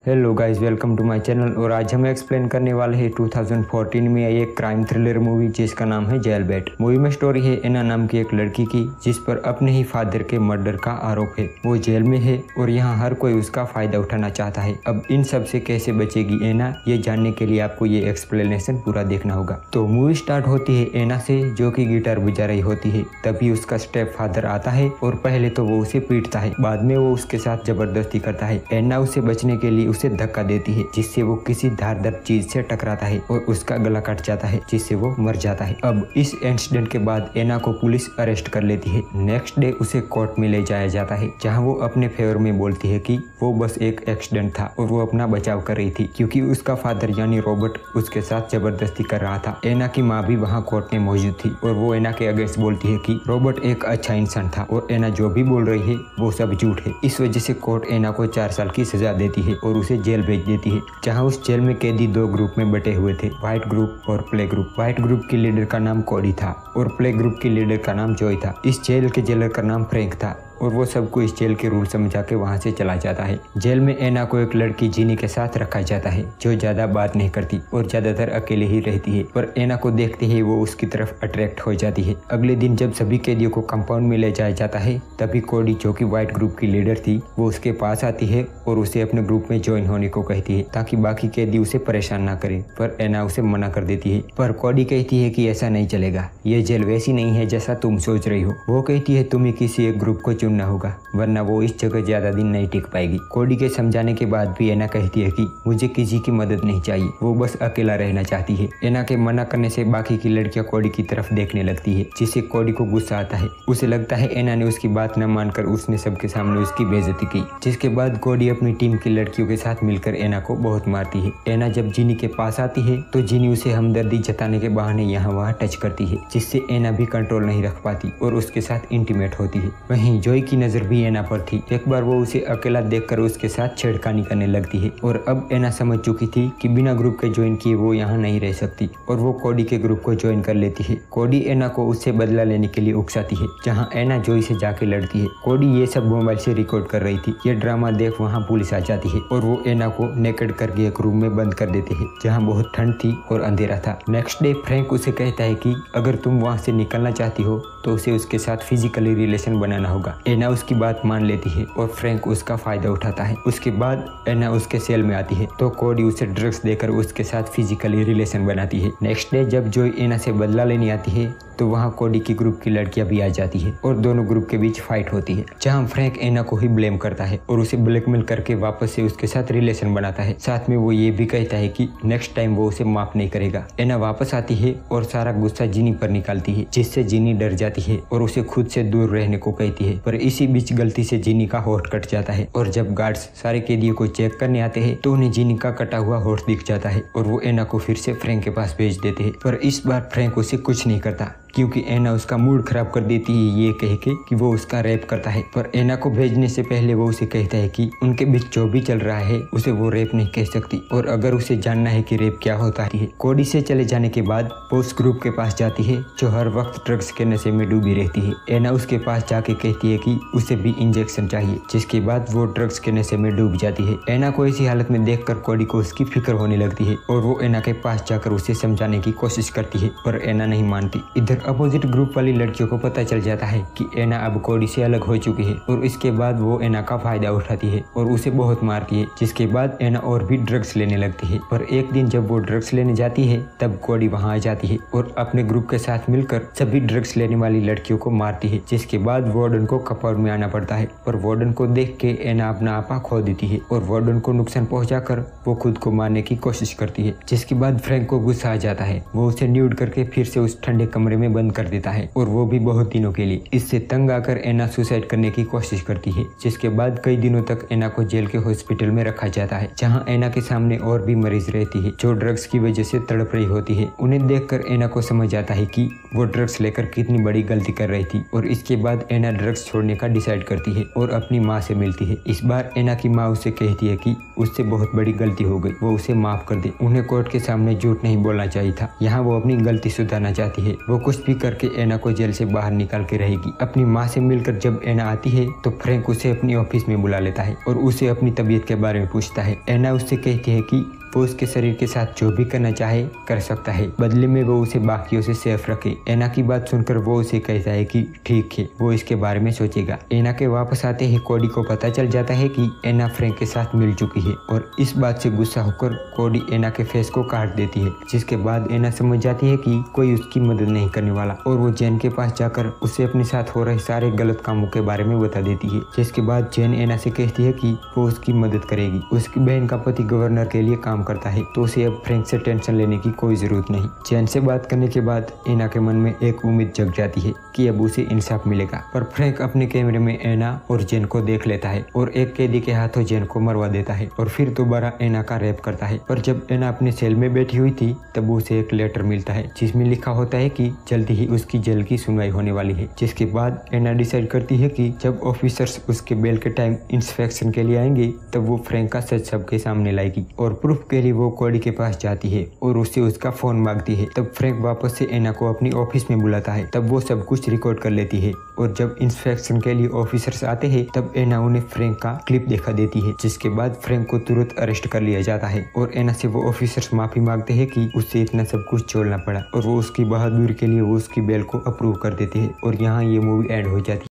Hello guys, welcome to my channel. और आज हम एक्सप्लेन करने वाले हैं 2014 में आई एक क्राइम थ्रिलर मूवी जिसका नाम है जेलबेट। मूवी में स्टोरी है एना नाम की एक लड़की की जिस पर अपने ही फादर के मर्डर का आरोप है। वो जेल में है और यहाँ हर कोई उसका फायदा उठाना चाहता है। अब इन सब से कैसे बचेगी एना, ये जानने के लिए आपको ये एक्सप्लेनेशन पूरा देखना होगा। तो मूवी स्टार्ट होती है एना से, जो कि गिटार बजा रही होती है। तभी उसका स्टेप फादर आता है और पहले तो वो उसे पीटता है, बाद में वो उसके साथ जबरदस्ती करता है। एना उसे बचने के लिए उसे धक्का देती है, जिससे वो किसी धारदार चीज से टकराता है और उसका गला कट जाता है, जिससे वो मर जाता है। अब इस इंसिडेंट के बाद एना को पुलिस अरेस्ट कर लेती है। नेक्स्ट डे उसे कोर्ट में ले जाया जाता है, जहां वो अपने फेवर में बोलती है कि वो बस एक एक्सीडेंट था और वो अपना बचाव कर रही थी, क्योंकि उसका फादर यानी रॉबर्ट उसके साथ जबरदस्ती कर रहा था। एना की माँ भी वहाँ कोर्ट में मौजूद थी और वो एना के अगेंस्ट बोलती है कि रॉबर्ट एक अच्छा इंसान था और एना जो भी बोल रही है वो सब झूठ है। इस वजह से कोर्ट एना को 4 साल की सजा देती है और उसे जेल भेज देती है, जहां उस जेल में कैदी 2 ग्रुप में बटे हुए थे, व्हाइट ग्रुप और प्ले ग्रुप। व्हाइट ग्रुप के लीडर का नाम कोडी था और प्ले ग्रुप के लीडर का नाम जॉय था। इस जेल के जेलर का नाम फ्रैंक था और वो सबको इस जेल के रूल समझा के वहाँ से चला जाता है। जेल में एना को एक लड़की जीनी के साथ रखा जाता है, जो ज्यादा बात नहीं करती और ज्यादातर अकेले ही रहती है, पर एना को देखते ही वो उसकी तरफ अट्रैक्ट हो जाती है। अगले दिन जब सभी कैदियों को कंपाउंड में ले जाया जाता है, तभी कोडी, जो कि व्हाइट ग्रुप की लीडर थी, वो उसके पास आती है और उसे अपने ग्रुप में ज्वाइन होने को कहती है, ताकि बाकी कैदी उसे परेशान ना करे। पर एना उसे मना कर देती है। पर कोडी कहती है कि ऐसा नहीं चलेगा, ये जेल वैसी नहीं है जैसा तुम सोच रही हो। वो कहती है तुम्हें किसी एक ग्रुप को चुनना होगा, वरना वो इस जगह ज्यादा दिन नहीं टिक पाएगी। कोडी के समझाने के बाद भी एना कहती है कि मुझे किसी की मदद नहीं चाहिए, वो बस अकेला रहना चाहती है। एना के मना करने से बाकी की लड़कियां कोडी की तरफ देखने लगती है, जिससे कोडी को गुस्सा आता है। उसे लगता है एना ने उसकी बात न मानकर उसने सबके सामने उसकी बेइज्जती की, जिसके बाद कोडी अपनी टीम की लड़कियों के साथ मिलकर एना को बहुत मारती है। एना जब जीनी के पास आती है तो जीनी उसे हमदर्दी जताने के बहाने यहाँ वहाँ टच करती है, जिससे एना भी कंट्रोल नहीं रख पाती और उसके साथ इंटीमेट होती है। वहीं जॉय की नजर भी एना पर थी। एक बार वो उसे अकेला देखकर उसके साथ छेड़खानी करने लगती है और अब एना समझ चुकी थी कि बिना ग्रुप के ज्वाइन किए वो यहाँ नहीं रह सकती और वो कोडी के ग्रुप को ज्वाइन कर लेती है। कोडी एना को उससे बदला लेने के लिए उकसाती है, जहाँ एना जॉय से जाके लड़ती है। कोडी ये सब मोबाइल से रिकॉर्ड कर रही थी। ये ड्रामा देख वहाँ पुलिस आ जाती है और वो एना को नेकेड करके एक रूम में बंद कर देते हैं, जहाँ बहुत ठंड थी और अंधेरा था। नेक्स्ट डे फ्रैंक उसे कहता है कि अगर तुम वहाँ से निकलना चाहती हो तो उसे उसके साथ फिजिकली रिलेशन बनाना होगा। एना उसकी बात मान लेती है और फ्रैंक उसका फायदा उठाता है। उसके बाद एना उसके सेल में आती है तो कोडी उसे ड्रग्स देकर उसके साथ फिजिकली रिलेशन बनाती है। नेक्स्ट डे जब जॉय एना से बदला लेने आती है तो वहाँ कोडी की ग्रुप की लड़कियां भी आ जाती है और दोनों ग्रुप के बीच फाइट होती है, जहाँ फ्रैंक एना को ही ब्लेम करता है और उसे ब्लैकमेल करके वापस से उसके साथ रिलेशन बनाता है। साथ में वो ये भी कहता है कि नेक्स्ट टाइम वो उसे माफ नहीं करेगा। एना वापस आती है और सारा गुस्सा जीनी पर निकालती है, जिससे जीनी डर जाती है और उसे खुद से दूर रहने को कहती है। पर इसी बीच गलती से जीनी का होठ कट जाता है और जब गार्ड्स सारे कैदियों को चेक करने आते हैं तो उन्हें जीनी का कटा हुआ होठ दिख जाता है और वो एना को फिर से फ्रैंक के पास भेज देते हैं। पर इस बार फ्रैंक उसे कुछ नहीं करता, क्योंकि एना उसका मूड खराब कर देती है ये कह के कि वो उसका रेप करता है। पर एना को भेजने से पहले वो उसे कहता है कि उनके बीच जो भी चल रहा है उसे वो रेप नहीं कह सकती और अगर उसे जानना है कि रेप क्या होता है। कोडी से चले जाने के बाद वो उस ग्रुप के पास जाती है जो हर वक्त ड्रग्स के नशे में डूबी रहती है। एना उसके पास जाके कहती है कि उसे भी इंजेक्शन चाहिए, जिसके बाद वो ड्रग्स के नशे में डूब जाती है। एना को ऐसी हालत में देखकर कोडी को उसकी फिक्र होने लगती है और वो एना के पास जाकर उसे समझाने की कोशिश करती है, पर एना नहीं मानती। इधर अपोजिट ग्रुप वाली लड़कियों को पता चल जाता है कि एना अब कोडी से अलग हो चुकी है और इसके बाद वो एना का फायदा उठाती है और उसे बहुत मारती है, जिसके बाद एना और भी ड्रग्स लेने लगती है। पर एक दिन जब वो ड्रग्स लेने जाती है तब कोडी वहाँ आ जाती है और अपने ग्रुप के साथ मिलकर सभी ड्रग्स लेने वाली लड़कियों को मारती है, जिसके बाद वार्डन को कंपाउंड में आना पड़ता है। पर वार्डन को देख के एना अपना आपा खो देती है और वार्डन को नुकसान पहुंचाकर वो खुद को मारने की कोशिश करती है, जिसके बाद फ्रैंक को गुस्सा आ जाता है। वो उसे न्यूड करके फिर से उस ठंडे कमरे में बंद कर देता है और वो भी बहुत दिनों के लिए। इससे तंग आकर एना सुसाइड करने की कोशिश करती है, जिसके बाद कई दिनों तक एना को जेल के हॉस्पिटल में रखा जाता है, जहां एना के सामने और भी मरीज रहती है जो ड्रग्स की वजह से तड़प रही होती है। उन्हें देखकर एना को समझ आता है कि वो ड्रग्स लेकर कितनी बड़ी गलती कर रही थी और इसके बाद एना ड्रग्स छोड़ने का डिसाइड करती है और अपनी माँ से मिलती है। इस बार एना की माँ उसे कहती है कि उससे बहुत बड़ी गलती हो गई, वो उसे माफ कर दे। उन्हें कोर्ट के सामने झूठ नहीं बोलना चाहिए था। यहाँ वो अपनी गलती सुधारना चाहती है। वो कुछ कुछ भी करके एना को जेल से बाहर निकाल के रहेगी। अपनी माँ से मिलकर जब एना आती है तो फ्रैंक उसे अपनी ऑफिस में बुला लेता है और उसे अपनी तबीयत के बारे में पूछता है। एना उससे कहती है कि वो उसके शरीर के साथ जो भी करना चाहे कर सकता है, बदले में वो उसे बाकियों से सेफ रखे। एना की बात सुनकर वो उसे कहता है कि ठीक है, वो इसके बारे में सोचेगा। एना के वापस आते ही कोडी को पता चल जाता है कि एना फ्रैंक के साथ मिल चुकी है और इस बात से गुस्सा होकर कोडी एना के फेस को काट देती है, जिसके बाद एना समझ जाती है कि कोई उसकी मदद नहीं करने वाला और वो जेन के पास जाकर उसे अपने साथ हो रहे सारे गलत कामों के बारे में बता देती है। जिसके बाद जेन एना से कहती है कि वो उसकी मदद करेगी। उसकी बहन का पति गवर्नर के लिए काम करता है तो उसे अब फ्रैंक से टेंशन लेने की कोई जरूरत नहीं। जेन से बात करने के बाद एना के मन में एक उम्मीद जग जाती है कि अब उसे इंसाफ मिलेगा, पर फ्रैंक अपने कैमरे में एना और जेन को देख लेता है और एक कैदी के हाथों जेन को मरवा देता है और फिर दोबारा एना का रेप करता है। पर जब एना अपने सेल में बैठी हुई थी तब उसे एक लेटर मिलता है जिसमें लिखा होता है कि जल्दी ही उसकी जेल की सुनवाई होने वाली है। जिसके बाद एना डिसाइड करती है कि जब ऑफिसर्स उसके बेल के टाइम इंस्पेक्शन के लिए आएंगे तब वो फ्रैंक का सच सबके सामने लाएगी और प्रूफ के लिए वो कोडी के पास जाती है और उससे उसका फोन मांगती है। तब फ्रैंक वापस से एना को अपनी ऑफिस में बुलाता है। तब वो सब कुछ रिकॉर्ड कर लेती है और जब इंस्पेक्शन के लिए ऑफिसर्स आते हैं तब एना उन्हें फ्रैंक का क्लिप दिखा देती है। जिसके बाद फ्रैंक को तुरंत अरेस्ट कर लिया जाता है और एना से वो ऑफिसर्स माफी मांगते हैं कि उससे इतना सब कुछ झेलना पड़ा और वो उसकी बहादुरी के लिए वो उसकी बेल को अप्रूव कर देते हैं और यहाँ ये मूवी एंड हो जाती है।